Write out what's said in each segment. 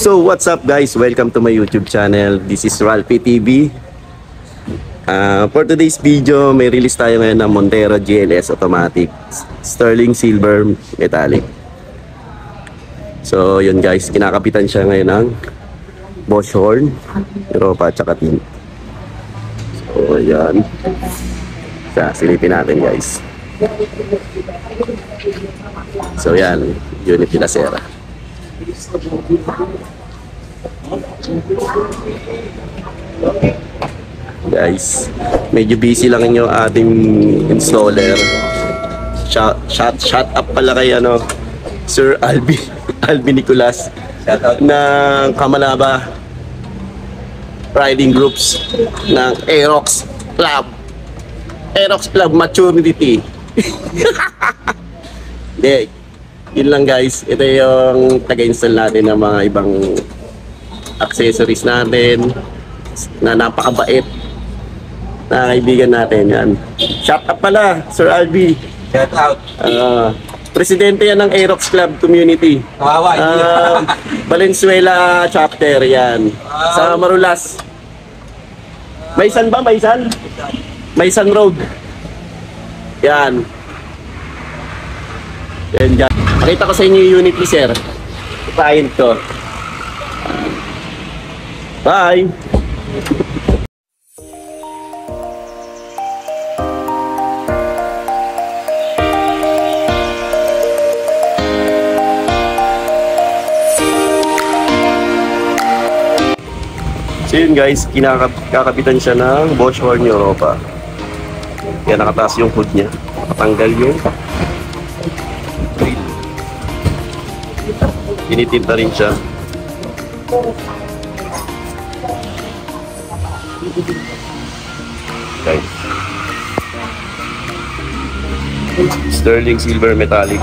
So what's up guys, welcome to my YouTube channel. This is Ralphie TV. For today's video, may release tayo ngayon ng Montero GLS Automatic Sterling Silver Metallic. So yun guys, kinakapitan siya ngayon ng Bosch horn, Europa at saka tin. So yan, silipin natin guys. So yan, unit nila Sera. Guys, medyo busy lang yung ating installer. Shout up pala kay Sir Alvin Nicolas ng Kamalaba Riding Groups ng Aerox Club Maturity. Okay, yun lang guys. Ito yung taga-install natin ng mga ibang accessories natin na napakabait na kaibigan natin yan. Shout out pala Sir Albi. Shout out. Presidente yan ng Aerox Club Community. Valenzuela chapter yan. Sa Marulas. Maysan ba? Maysan Road. Yan. Yan dyan. Pakita ko sa inyo yung unit ni Sir. Ipahin ko. Bye! So yun guys, kakapitan siya ng Bosch horn Europa. Kaya nakataas yung hood niya. Nakatanggal yung grill. Tinitinta rin siya. Guys, Sterling Silver Metallic.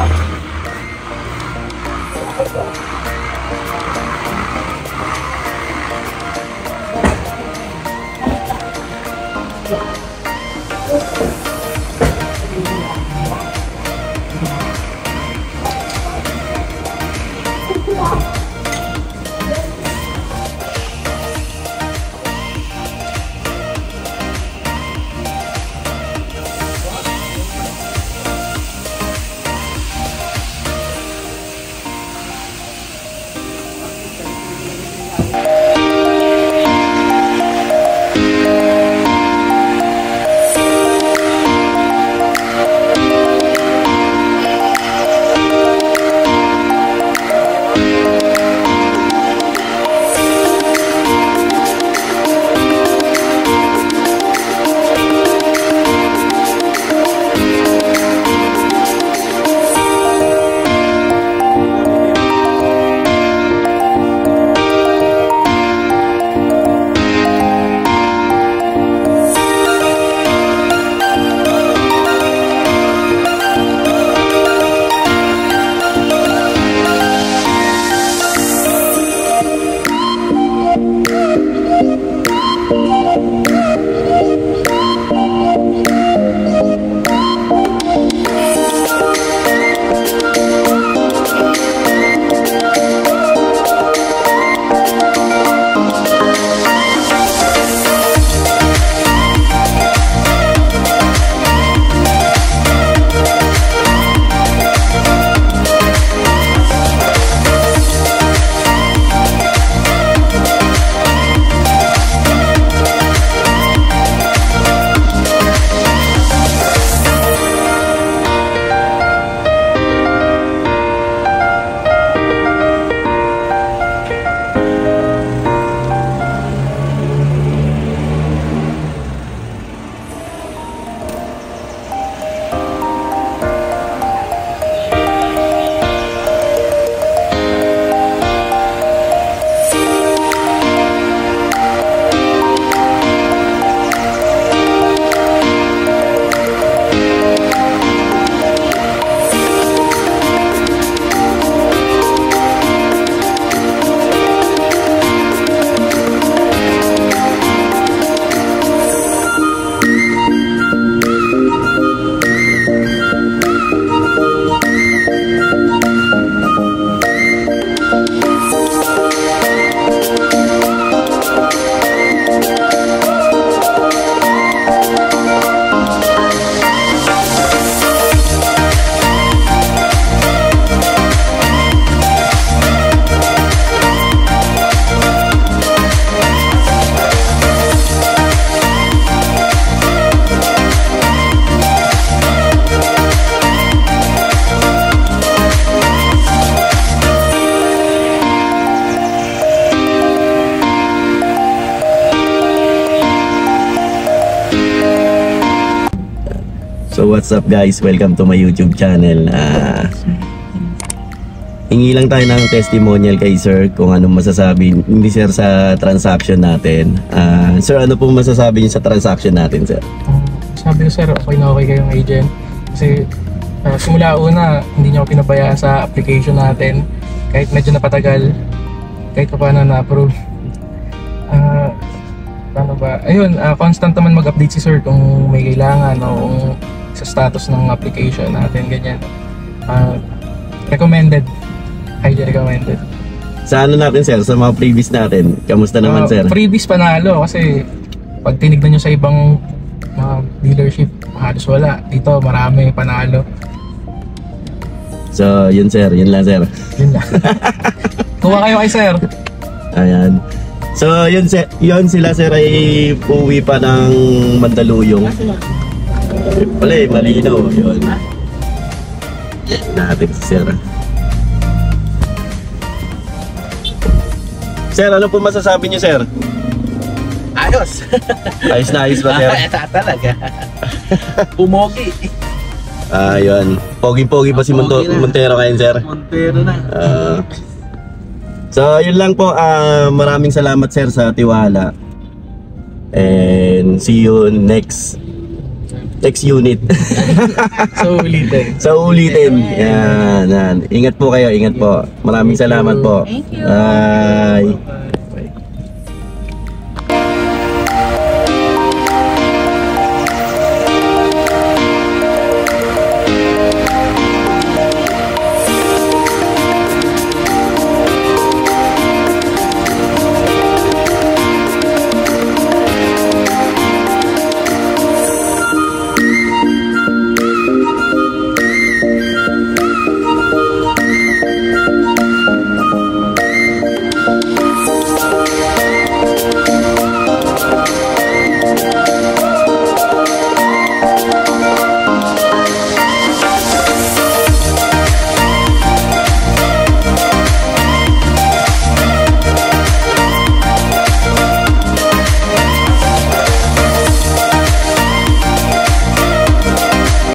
So what's up guys, welcome to my YouTube channel. Hingi lang tayo ng testimonial kay sir kung anong masasabi hindi sir sa transaction natin. Sir, ano po masasabi niyo sa transaction natin sir? Sabi ko sir, okay na okay kayong agent. Kasi simula una, hindi niyo ako pinabayaan sa application natin. Kahit medyo napatagal, kahit pa paano na-approve. Paano ba? Ayun, constant naman mag-update si sir kung may kailangan o kung sa status ng application natin, ganyan. Recommended. Highly recommended. Sa ano natin sir, sa mga previous natin, kamusta naman sir? Previous panalo kasi pag tinignan nyo sa ibang mga dealership, halos wala. Dito marami panalo. So yun sir, yun lang sir. Yun lang. Kuha kayo kay sir. Ayan. So yun sila sir ay uwi pa ng Mandaluyong. Pala malinaw yun. Natin si sir. Sir, ano po masasabi niyo sir? Ayos. Ayos na ayos ba sir? Talaga. Pumogi. Ayun. Pogi-pogi pa si Montero kayo sir? Montero na. So yun lang po, maraming salamat sir sa tiwala. And see you next unit. So ulitin. Yan. Ingat po kayo, ingat po. Maraming salamat po. Thank you. Bye.